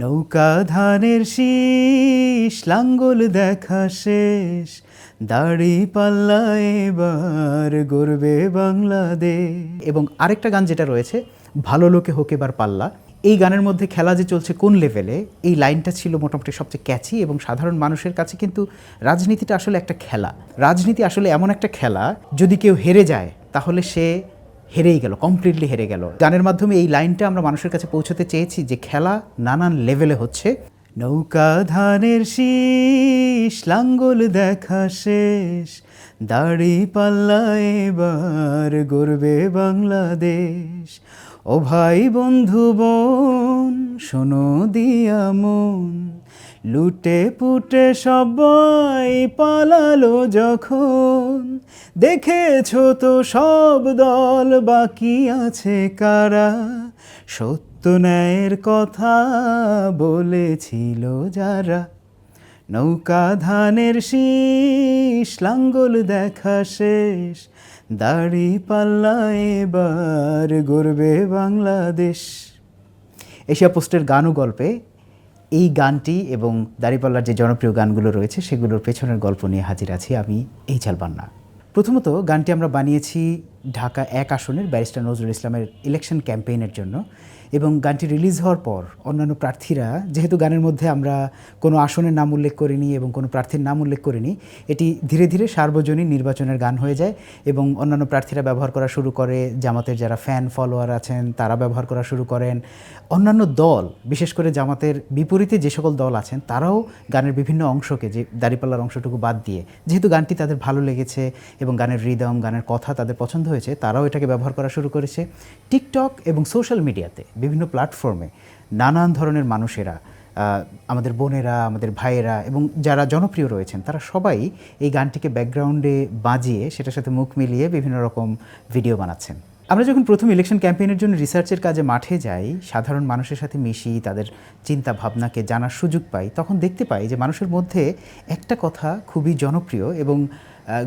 নৌকা ধানের শীষ লাঙ্গল দেখা শেষ, দাড়ি পাল্লা এবার গড়বে বাংলাদেশ। এবং আরেকটা গান যেটা রয়েছে, ভালো লোকে হোক এবার পাল্লা, এই গানের মধ্যে খেলা যে চলছে কোন লেভেলে, এই লাইনটা ছিল মোটামুটি সবচেয়ে ক্যাচি। এবং সাধারণ মানুষের কাছে কিন্তু রাজনীতিটা আসলে একটা খেলা। রাজনীতি আসলে এমন একটা খেলা, যদি কেউ হেরে যায় তাহলে সে হেরেই গেল, কমপ্লিটলি হেরে গেল। গানের মাধ্যমে এই লাইনটা আমরা মানুষের কাছে পৌঁছতে চেয়েছি যে খেলা নানান লেভেলে হচ্ছে। নৌকা ধানের শীষ লাঙ্গল দেখা শেষ, দাড়ি পাল্লা এবার গড়বে বাংলাদেশ। ও ভাই বন্ধু বোন শোনো দিয়া মন, লুটে পুটে সবাই পালালো যখন, দেখেছো তো সব দল বাকি আছে কারা, সত্য ন্যায়ের কথা বলেছিল যারা। নৌকা ধানের শীষ লাঙ্গল দেখা শেষ, দাড়ি পাল্লা এবার গড়বে বাংলাদেশ। এশিয়া পোস্টের গান ও গল্পে এই গানটি এবং দাড়িপাল্লার যে জনপ্রিয় গানগুলো রয়েছে সেগুলোর পেছনের গল্প নিয়ে হাজির আছি আমি, এইচাল বান্না। প্রথমত গানটি আমরা বানিয়েছি ঢাকা 1 আসনের ব্যারিস্টার নজরুল ইসলামের ইলেকশন ক্যাম্পেইনের জন্য। এবং গানটি রিলিজ হওয়ার পর অন্যান্য প্রার্থীরা, যেহেতু গানের মধ্যে আমরা কোনো আসনের নাম উল্লেখ করিনি এবং কোনো প্রার্থীর নাম উল্লেখ করিনি, এটি ধীরে ধীরে সার্বজনীন নির্বাচনের গান হয়ে যায় এবং অন্যান্য প্রার্থীরা ব্যবহার করা শুরু করে। জামাতের যারা ফ্যান ফলোয়ার আছেন তারা ব্যবহার করা শুরু করেন। অন্যান্য দল, বিশেষ করে জামাতের বিপরীতে যে সকল দল আছেন তারাও গানের বিভিন্ন অংশকে, যে দাড়িপাল্লার অংশটুকু বাদ দিয়ে, যেহেতু গানটি তাদের ভালো লেগেছে এবং গানের রিদম, গানের কথা তাদের পছন্দ হয়েছে, তারাও এটাকে ব্যবহার করা শুরু করেছে। টিকটক এবং সোশ্যাল মিডিয়াতে, বিভিন্ন প্ল্যাটফর্মে নানান ধরনের মানুষেরা, আমাদের বোনেরা, আমাদের ভাইয়েরা এবং যারা জনপ্রিয় রয়েছেন তারা সবাই এই গানটিকে ব্যাকগ্রাউন্ডে বাজিয়ে সেটার সাথে মুখ মিলিয়ে বিভিন্ন রকম ভিডিও বানাচ্ছেন। আমরা যখন প্রথম ইলেকশন ক্যাম্পেইনের জন্য রিসার্চের কাজে মাঠে যাই, সাধারণ মানুষের সাথে মিশি, তাদের চিন্তা ভাবনাকে জানার সুযোগ পাই, তখন দেখতে পাই যে মানুষের মধ্যে একটা কথা খুবই জনপ্রিয় এবং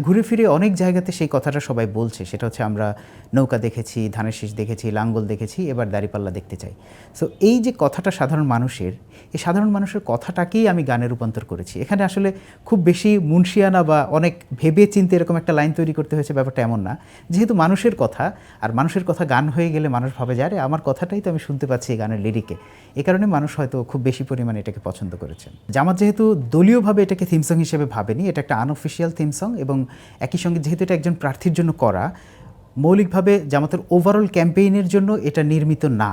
ঘুরে ফিরে অনেক জায়গাতে সেই কথাটা সবাই বলছে। সেটা হচ্ছে, আমরা নৌকা দেখেছি, ধানের শীষ দেখেছি, লাঙ্গল দেখেছি, এবার দাড়িপাল্লা দেখতে চাই। সো এই যে কথাটা সাধারণ মানুষের, এই সাধারণ মানুষের কথাটাকেই আমি গানে রূপান্তর করেছি। এখানে আসলে খুব বেশি মুন্সিয়ানা বা অনেক ভেবে চিন্তে এরকম একটা লাইন তৈরি করতে হয়েছে, ব্যাপারটা এমন না। যেহেতু মানুষের কথা, আর মানুষের কথা গান হয়ে গেলে মানুষ ভাবে যে আরে আমার কথাটাই তো আমি শুনতে পাচ্ছি এই গানের লিরিকে, এই কারণে মানুষ হয়তো খুব বেশি পরিমাণে এটাকে পছন্দ করেছেন। জামাত যেহেতু দলীয়ভাবে এটাকে থিম সং হিসেবে ভাবেনি, এটা একটা আনঅফিসিয়াল থিম সং, এবং একই সঙ্গে যেহেতু এটা একজন প্রার্থীর জন্য করা, মৌলিকভাবে জামাতের ওভারঅল ক্যাম্পেইনের জন্য এটা নির্মিত না।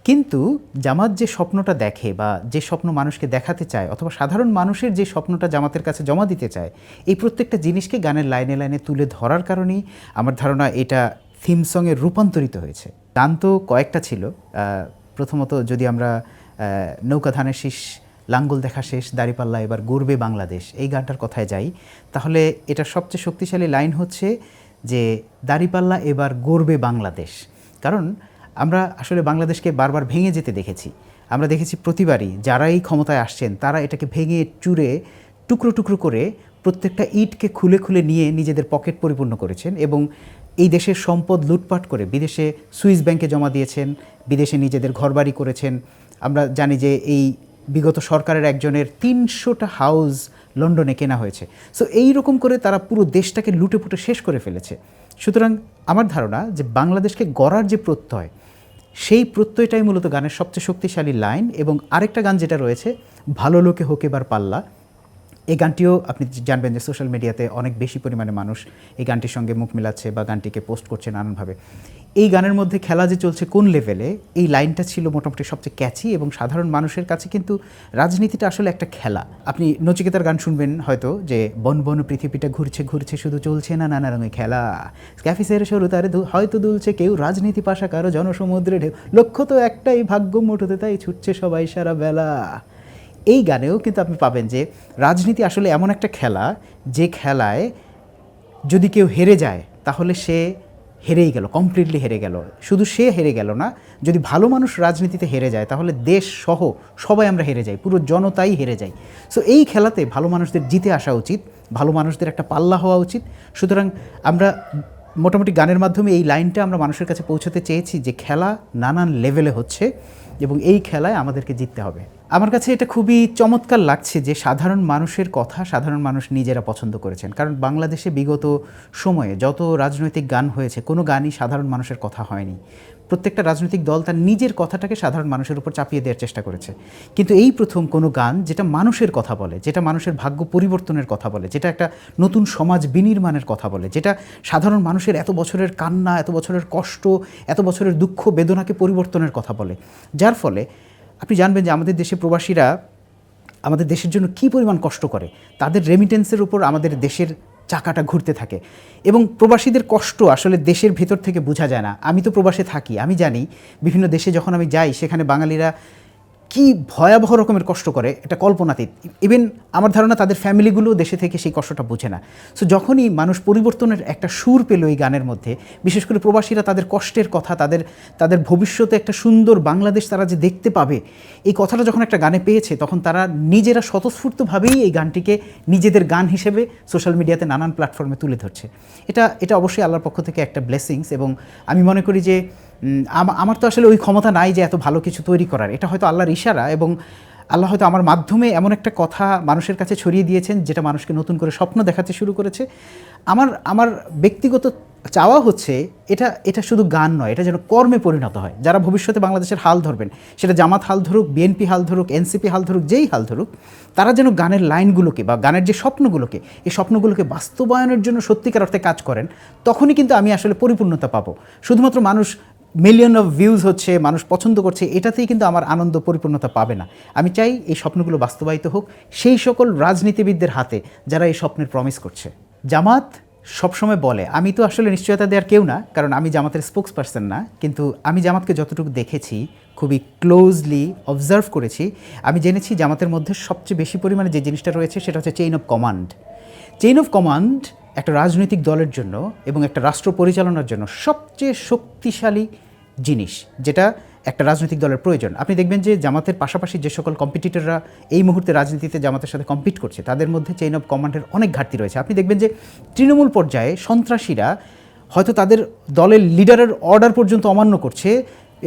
কিন্তু জামাত যে স্বপ্নটা দেখে বা যে স্বপ্ন মানুষকে দেখাতে চায়, অথবা সাধারণ মানুষের যে স্বপ্নটা জামাতের কাছে জমা দিতে চায়, এই প্রত্যেকটা জিনিসকে গানের লাইনে লাইনে তুলে ধরার কারণেই আমার ধারণা এটা থিম সংয়ে রূপান্তরিত হয়েছে। গান তো কয়েকটা ছিল। প্রথমত যদি আমরা নৌকা ধানের শীষ লাঙ্গল দেখা শেষ, দাড়িপাল্লা এবার গড়বে বাংলাদেশ, এই গানটার কথায় যাই, তাহলে এটার সবচেয়ে শক্তিশালী লাইন হচ্ছে যে দাড়িপাল্লা এবার গড়বে বাংলাদেশ। কারণ আমরা আসলে বাংলাদেশকে বারবার ভেঙে যেতে দেখেছি। আমরা দেখেছি প্রতিবারই যারা এই ক্ষমতায় আসছেন তারা এটাকে ভেঙে চুরে টুকরো টুকরো করে প্রত্যেকটা ইটকে খুলে খুলে নিয়ে নিজেদের পকেট পরিপূর্ণ করেছেন এবং এই দেশের সম্পদ লুটপাট করে বিদেশে সুইস ব্যাংকে জমা দিয়েছেন, বিদেশে নিজেদের ঘরবাড়ি করেছেন। আমরা জানি যে এই বিগত সরকারের একজনের 300টা হাউস লন্ডনে কেনা হয়েছে। সো এই রকম করে তারা পুরো দেশটাকে লুটে পুটে শেষ করে ফেলেছে। সুতরাং আমার ধারণা যে বাংলাদেশকে গড়ার যে প্রত্যয়, সেই প্রত্যয়টাই মূলত গানের সবচেয়ে শক্তিশালী লাইন। এবং আরেকটা গান যেটা রয়েছে, ভালো লোকে হোক এবার পাল্লা, এই গানটিও আপনি জানবেন যে সোশ্যাল মিডিয়াতে অনেক বেশি পরিমাণে মানুষ এই গানটির সঙ্গে মুখ মিলাচ্ছে বা গানটিকে পোস্ট করছে নানানভাবে। এই গানের মধ্যে খেলা যে চলছে কোন লেভেলে, এই লাইনটা ছিল মোটামুটি সবচেয়ে ক্যাচি। এবং সাধারণ মানুষের কাছে কিন্তু রাজনীতিটা আসলে একটা খেলা। আপনি নচিকেতার গান শুনবেন হয়তো, যে বন বন পৃথিবীটা ঘুরছে ঘুরছে শুধু চলছে না নানা রঙের খেলা, ক্যাফিসের সরু তারে হয়তো দুলছে কেউ, রাজনীতি পাশা কারো জনসমুদ্রে ঢেউ, লক্ষ্য তো একটাই ভাগ্য মুঠোতে তাই ছুটছে সবাই সারা বেলা। এই গানেও কিন্তু আপনি পাবেন যে রাজনীতি আসলে এমন একটা খেলা, যে খেলায় যদি কেউ হেরে যায় তাহলে সে হেরেই গেল, কমপ্লিটলি হেরে গেল। শুধু সে হেরে গেল না, যদি ভালো মানুষ রাজনীতিতে হেরে যায় তাহলে দেশ সহ সবাই আমরা হেরে যাই, পুরো জনতাই হেরে যাই। সো এই খেলাতে ভালো মানুষদের জিতে আসা উচিত, ভালো মানুষদের একটা পাল্লা হওয়া উচিত। সুতরাং আমরা মোটামুটি গানের মাধ্যমে এই লাইনটা আমরা মানুষের কাছে পৌঁছতে চেয়েছি যে খেলা নানান লেভেলে হচ্ছে। এবং এই খেলায় আমাদেরকে জিততে হবে। আমার কাছে এটা খুবই চমৎকার লাগছে যে সাধারণ মানুষের কথা সাধারণ মানুষ নিজেরা পছন্দ করেছেন। কারণ বাংলাদেশে বিগত সময়ে যত রাজনৈতিক গান হয়েছে, কোনো গানই সাধারণ মানুষের কথা হয়নি। প্রত্যেকটা রাজনৈতিক দল তার নিজের কথাটাকে সাধারণ মানুষের উপর চাপিয়ে দেওয়ার চেষ্টা করেছে। কিন্তু এই প্রথম কোনো গান যেটা মানুষের কথা বলে, যেটা মানুষের ভাগ্য পরিবর্তনের কথা বলে, যেটা একটা নতুন সমাজ বিনির্মাণের কথা বলে, যেটা সাধারণ মানুষের এত বছরের কান্না, এত বছরের কষ্ট, এত বছরের দুঃখ বেদনাকে পরিবর্তনের কথা বলে, যার ফলে আপনি জানবেন যে আমাদের দেশে প্রবাসীরা আমাদের দেশের জন্য কী পরিমাণ কষ্ট করে। তাদের রেমিটেন্সের উপর আমাদের দেশের চাকাটা ঘুরতে থাকে এবং প্রবাসীদের কষ্ট আসলে দেশের ভেতর থেকে বোঝা যায় না। আমি তো প্রবাসে থাকি, আমি জানি বিভিন্ন দেশে যখন আমি যাই সেখানে বাঙালিরা কি ভয়াবহ রকমের কষ্ট করে, এটা কল্পনাতীত। ইভেন আমার ধারণা তাদের ফ্যামিলিগুলো দেশে থেকে সেই কষ্টটা বোঝে না। সো যখনই মানুষ পরিবর্তনের একটা সুর পেল এই গানের মধ্যে, বিশেষ করে প্রবাসীরা তাদের কষ্টের কথা, তাদের ভবিষ্যতে একটা সুন্দর বাংলাদেশ তারা যে দেখতে পাবে, এই কথাটা যখন একটা গানে পেয়েছে তখন তারা নিজেরা স্বতঃস্ফূর্তভাবেই এই গানটিকে নিজেদের গান হিসেবে সোশ্যাল মিডিয়াতে নানান প্ল্যাটফর্মে তুলে ধরছে। এটা অবশ্যই আল্লাহর পক্ষ থেকে একটা ব্লেসিংস এবং আমি মনে করি যে আমার তো আসলে ওই ক্ষমতা নাই যে এত ভালো কিছু তৈরি করার। এটা হয়তো আল্লাহর ইশারা এবং আল্লাহ হয়তো আমার মাধ্যমে এমন একটা কথা মানুষের কাছে ছড়িয়ে দিয়েছেন যেটা মানুষকে নতুন করে স্বপ্ন দেখাতে শুরু করেছে। আমার ব্যক্তিগত চাওয়া হচ্ছে এটা শুধু গান নয়, এটা যেন কর্মে পরিণত হয়। যারা ভবিষ্যতে বাংলাদেশের হাল ধরবেন, সেটা জামাত হাল ধরুক, বিএনপি হাল ধরুক, এনসিপি হাল ধরুক, যেই হাল ধরুক, তারা যেন গানের লাইনগুলোকে বা গানের যে স্বপ্নগুলোকে, এই স্বপ্নগুলোকে বাস্তবায়নের জন্য সত্যিকার অর্থে কাজ করেন। তখনই কিন্তু আমি আসলে পরিপূর্ণতা পাবো। শুধুমাত্র মানুষ মিলিয়ন অফ ভিউজ হচ্ছে, মানুষ পছন্দ করছে, এটাতেই কিন্তু আমার আনন্দ পরিপূর্ণতা পাবে না। আমি চাই এই স্বপ্নগুলো বাস্তবায়িত হোক সেই সকল রাজনীতিবিদদের হাতে যারা এই স্বপ্নের প্রমিস করছে। জামাত সবসময় বলে, আমি তো আসলে নিশ্চয়তা দেওয়ার কেউ না, কারণ আমি জামাতের স্পোক্স পারসন না, কিন্তু আমি জামাতকে যতটুকু দেখেছি, খুবই ক্লোজলি অবজার্ভ করেছি, আমি জেনেছি জামাতের মধ্যে সবচেয়ে বেশি পরিমাণে যে জিনিসটা রয়েছে সেটা হচ্ছে chain of command. Chain of command একটা রাজনৈতিক দলের জন্য এবং একটা রাষ্ট্র পরিচালনার জন্য সবচেয়ে শক্তিশালী জিনিস, যেটা একটা রাজনৈতিক দলের প্রয়োজন। আপনি দেখবেন যে জামাতের পাশাপাশি যে সকল কম্পিটিটররা এই মুহূর্তে রাজনীতিতে জামাতের সাথে কম্পিট করছে, তাদের মধ্যে চেইন অফ কমান্ডের অনেক ঘাটতি রয়েছে। আপনি দেখবেন যে তৃণমূল পর্যায়ে সন্ত্রাসীরা হয়তো তাদের দলের লিডারের অর্ডার পর্যন্ত অমান্য করছে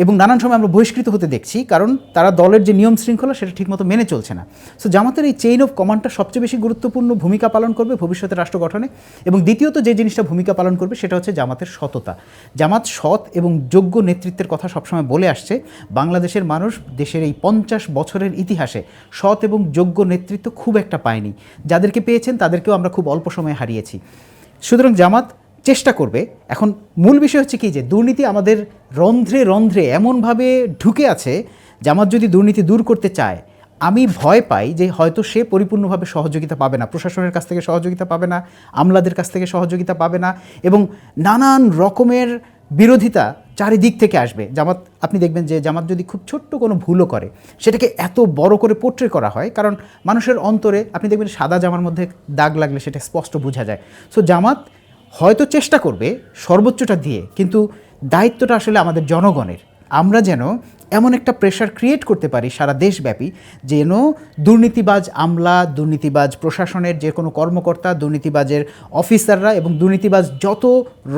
এবং নানান সময় আমরা বহিষ্কৃত হতে দেখছি, কারণ তারা দলের যে নিয়ম শৃঙ্খলা সেটা ঠিকমতো মেনে চলছে না। সো জামাতের এই চেইন অফ কমান্ডটা সবচেয়ে বেশি গুরুত্বপূর্ণ ভূমিকা পালন করবে ভবিষ্যতের রাষ্ট্র গঠনে। এবং দ্বিতীয়ত যে জিনিসটা ভূমিকা পালন করবে সেটা হচ্ছে জামাতের সততা। জামাত সৎ এবং যোগ্য নেতৃত্বের কথা সবসময় বলে আসছে। বাংলাদেশের মানুষ দেশের এই 50 বছরের ইতিহাসে সৎ এবং যোগ্য নেতৃত্ব খুব একটা পায়নি। যাদেরকে পেয়েছেন তাদেরকেও আমরা খুব অল্প সময়ে হারিয়েছি। সুতরাং জামাত চেষ্টা করবে। এখন মূল বিষয় হচ্ছে কি, যে দুর্নীতি আমাদের রন্ধ্রে রন্ধ্রে এমনভাবে ঢুকে আছে, জামাত যদি দুর্নীতি দূর করতে চায়, আমি ভয় পাই যে হয়তো সে পরিপূর্ণভাবে সহযোগিতা পাবে না, প্রশাসনের কাছ থেকে সহযোগিতা পাবে না, আমলাদের কাছ থেকে সহযোগিতা পাবে না এবং নানান রকমের বিরোধিতা চারিদিক থেকে আসবে। জামাত, আপনি দেখবেন যে জামাত যদি খুব ছোট্ট কোনো ভুলও করে সেটাকে এত বড় করে পোট্রে করা হয়, কারণ মানুষের অন্তরে আপনি দেখবেন সাদা জামার মধ্যে দাগ লাগলে সেটা স্পষ্ট বোঝা যায়। সো জামাত হয়তো চেষ্টা করবে সর্বোচ্চটা দিয়ে, কিন্তু দায়িত্বটা আসলে আমাদের জনগণের। আমরা যেন এমন একটা প্রেশার ক্রিয়েট করতে পারি সারা দেশব্যাপী, যেন দুর্নীতিবাজ আমলা, দুর্নীতিবাজ প্রশাসনের যে কোনো কর্মকর্তা, দুর্নীতিবাজের অফিসাররা এবং দুর্নীতিবাজ যত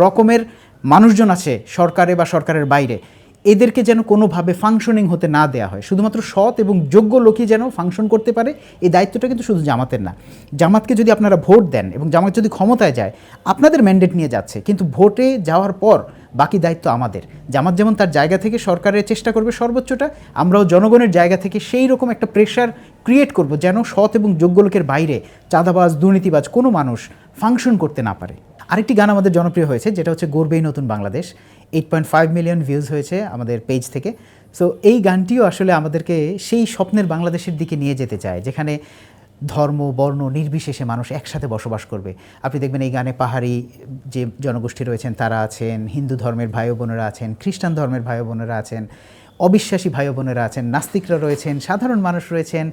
রকমের মানুষজন আছে সরকারে বা সরকারের বাইরে, এদেরকে যেন কোনোভাবে ফাংশনিং হতে না দেওয়া হয়। শুধুমাত্র সৎ এবং যোগ্য লোকই যেন ফাংশন করতে পারে, এই দায়িত্বটা কিন্তু শুধু জামাতের না। জামাতকে যদি আপনারা ভোট দেন এবং জামাত যদি ক্ষমতায় যায়, আপনাদের ম্যান্ডেট নিয়ে যাচ্ছে, কিন্তু ভোটে যাওয়ার পর বাকি দায়িত্ব আমাদের। জামাত যেমন তার জায়গা থেকে সরকারের চেষ্টা করবে সর্বোচ্চটা, আমরাও জনগণের জায়গা থেকে সেই রকম একটা প্রেশার ক্রিয়েট করব যেন সৎ এবং যোগ্য লোকের বাইরে চাঁদাবাজ, দুর্নীতিবাজ কোনো মানুষ ফাংশন করতে না পারে। আরেকটি গান আমাদের জনপ্রিয় হয়েছে, যেটা হচ্ছে গর্বেই নতুন বাংলাদেশ। 8.5 মিলিয়ন ভিউজ হয়েছে আমাদের পেজ থেকে। সো এই গানটিও আসলে আমাদেরকে সেই স্বপ্নের বাংলাদেশের দিকে নিয়ে যেতে চায়, যেখানে ধর্ম বর্ণ নির্বিশেষে মানুষ একসাথে বসবাস করবে। আপনি দেখবেন এই গানে পাহাড়ি যে জনগোষ্ঠী রয়েছেন তারা আছেন, হিন্দু ধর্মের ভাই বোনেরা আছেন, খ্রিস্টান ধর্মের ভাই বোনেরা আছেন, অবিশ্বাসী ভাই বোনেরা আছেন, নাস্তিকরা রয়েছেন, সাধারণ মানুষ রয়েছেন,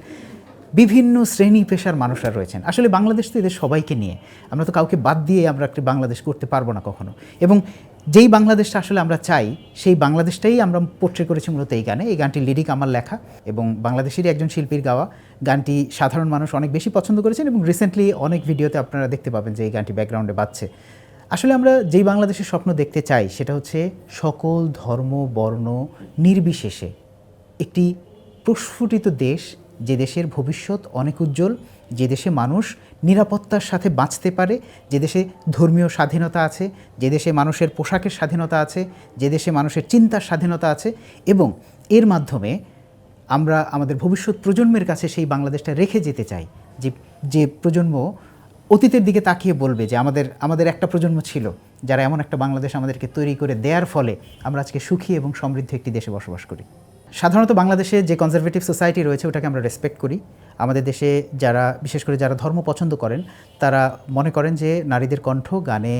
বিভিন্ন শ্রেণী পেশার মানুষরা রয়েছেন। আসলে বাংলাদেশ তো এদের সবাইকে নিয়ে, আমরা তো কাউকে বাদ দিয়ে আমরা একটি বাংলাদেশ করতে পারবো না কখনো। এবং যেই বাংলাদেশটা আসলে আমরা চাই, সেই বাংলাদেশটাই আমরা পোট্রে করেছি মূলত এই গানে। এই গানটির লিরিক আমার লেখা এবং বাংলাদেশেরই একজন শিল্পীর গাওয়া। গানটি সাধারণ মানুষ অনেক বেশি পছন্দ করেছেন এবং রিসেন্টলি অনেক ভিডিওতে আপনারা দেখতে পাবেন যে এই গানটি ব্যাকগ্রাউন্ডে বাজছে। আসলে আমরা যেই বাংলাদেশের স্বপ্ন দেখতে চাই সেটা হচ্ছে সকল ধর্ম বর্ণ নির্বিশেষে একটি প্রস্ফুটিত দেশ, যে দেশের ভবিষ্যৎ অনেক উজ্জ্বল, যে দেশে মানুষ নিরাপত্তার সাথে বাঁচতে পারে, যে দেশে ধর্মীয় স্বাধীনতা আছে, যে দেশে মানুষের পোশাকের স্বাধীনতা আছে, যে দেশে মানুষের চিন্তার স্বাধীনতা আছে, এবং এর মাধ্যমে আমরা আমাদের ভবিষ্যৎ প্রজন্মের কাছে সেই বাংলাদেশটা রেখে যেতে চাই, যে যে প্রজন্ম অতীতের দিকে তাকিয়ে বলবে যে আমাদের একটা প্রজন্ম ছিল যারা এমন একটা বাংলাদেশ আমাদেরকে তৈরি করে দেওয়ার ফলে আমরা আজকে সুখী এবং সমৃদ্ধ একটি দেশে বসবাস করি। সাধারণত বাংলাদেশে যে কনজারভেটিভ সোসাইটি রয়েছে ওটাকে আমরা রেসপেক্ট করি। আমাদের দেশে যারা, বিশেষ করে যারা ধর্ম পছন্দ করেন, তারা মনে করেন যে নারীদের কণ্ঠ গানে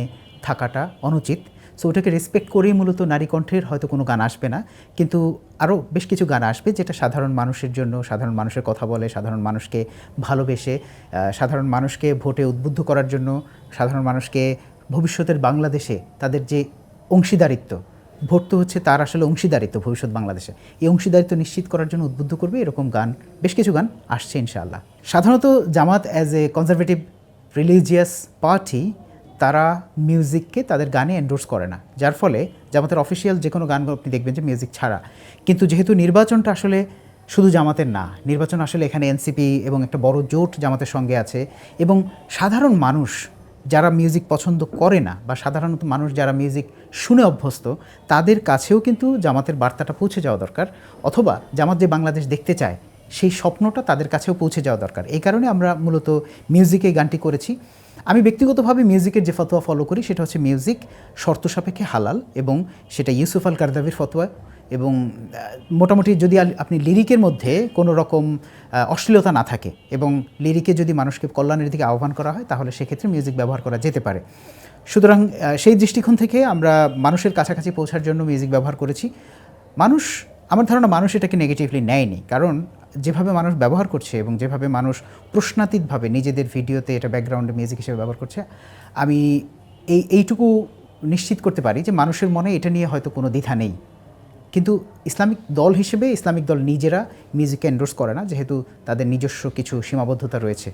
থাকাটা অনুচিত। সো ওটাকে রেসপেক্ট করেই মূলত নারী কণ্ঠের হয়তো কোনো গান আসবে না, কিন্তু আরও বেশ কিছু গান আসবে যেটা সাধারণ মানুষের জন্য, সাধারণ মানুষের কথা বলে, সাধারণ মানুষকে ভালোবেসে, সাধারণ মানুষকে ভোটে উদ্বুদ্ধ করার জন্য, সাধারণ মানুষকে ভবিষ্যতের বাংলাদেশে তাদের যে অংশীদারিত্ব, ভোট তো হচ্ছে তার আসলে অংশীদারিত্ব ভবিষ্যৎ বাংলাদেশে, এই অংশীদারিত্ব নিশ্চিত করার জন্য উদ্বুদ্ধ করবে, এরকম গান, বেশ কিছু গান আসছে ইনশাআল্লাহ। সাধারণত Jamaat as a conservative religious party তারা মিউজিককে তাদের গানে এন্ডোর্স করে না, যার ফলে জামাতের অফিসিয়াল যে কোনো গান আপনি দেখবেন যে মিউজিক ছাড়া। কিন্তু যেহেতু নির্বাচনটা আসলে শুধু জামাতের না, নির্বাচন আসলে এখানে এনসিপি এবং একটা বড় জোট জামাতের সঙ্গে আছে, এবং সাধারণ মানুষ যারা মিউজিক পছন্দ করে না বা সাধারণত মানুষ যারা মিউজিক শুনে অভ্যস্ত, তাদের কাছেও কিন্তু জামাতের বার্তাটা পৌঁছে যাওয়া দরকার, অথবা জামাত যে বাংলাদেশ দেখতে চায় সেই স্বপ্নটা তাদের কাছেও পৌঁছে যাওয়া দরকার। এই কারণে আমরা মূলত মিউজিকে গানটি করেছি। আমি ব্যক্তিগতভাবে মিউজিকের যে ফতোয়া ফলো করি সেটা হচ্ছে মিউজিক শর্ত সাপেক্ষে হালাল, এবং সেটা ইউসুফ আল কারদাভির ফতোয়া, এবং মোটামুটি যদি আপনি লিরিকের মধ্যে কোনো রকম অশ্লীলতা না থাকে এবং লিরিকে যদি মানুষকে কল্যাণের দিকে আহ্বান করা হয়, তাহলে সেক্ষেত্রে মিউজিক ব্যবহার করা যেতে পারে। সুতরাং সেই দৃষ্টিকোণ থেকে আমরা মানুষের কাছাকাছি পৌঁছার জন্য মিউজিক ব্যবহার করেছি। আমার ধারণা মানুষ এটাকে নেগেটিভলি নেয়নি, কারণ যেভাবে মানুষ ব্যবহার করছে এবং যেভাবে মানুষ প্রশ্নাতীতভাবে নিজেদের ভিডিওতে এটা ব্যাকগ্রাউন্ডে মিউজিক হিসেবে ব্যবহার করছে, আমি এইটুকু নিশ্চিত করতে পারি যে মানুষের মনে এটা নিয়ে হয়তো কোনো দ্বিধা নেই। কিন্তু ইসলামিক দল হিসেবে ইসলামিক দল নিজেরা মিউজিককে এন্ডোর্স করে না, যেহেতু তাদের নিজস্ব কিছু সীমাবদ্ধতা রয়েছে।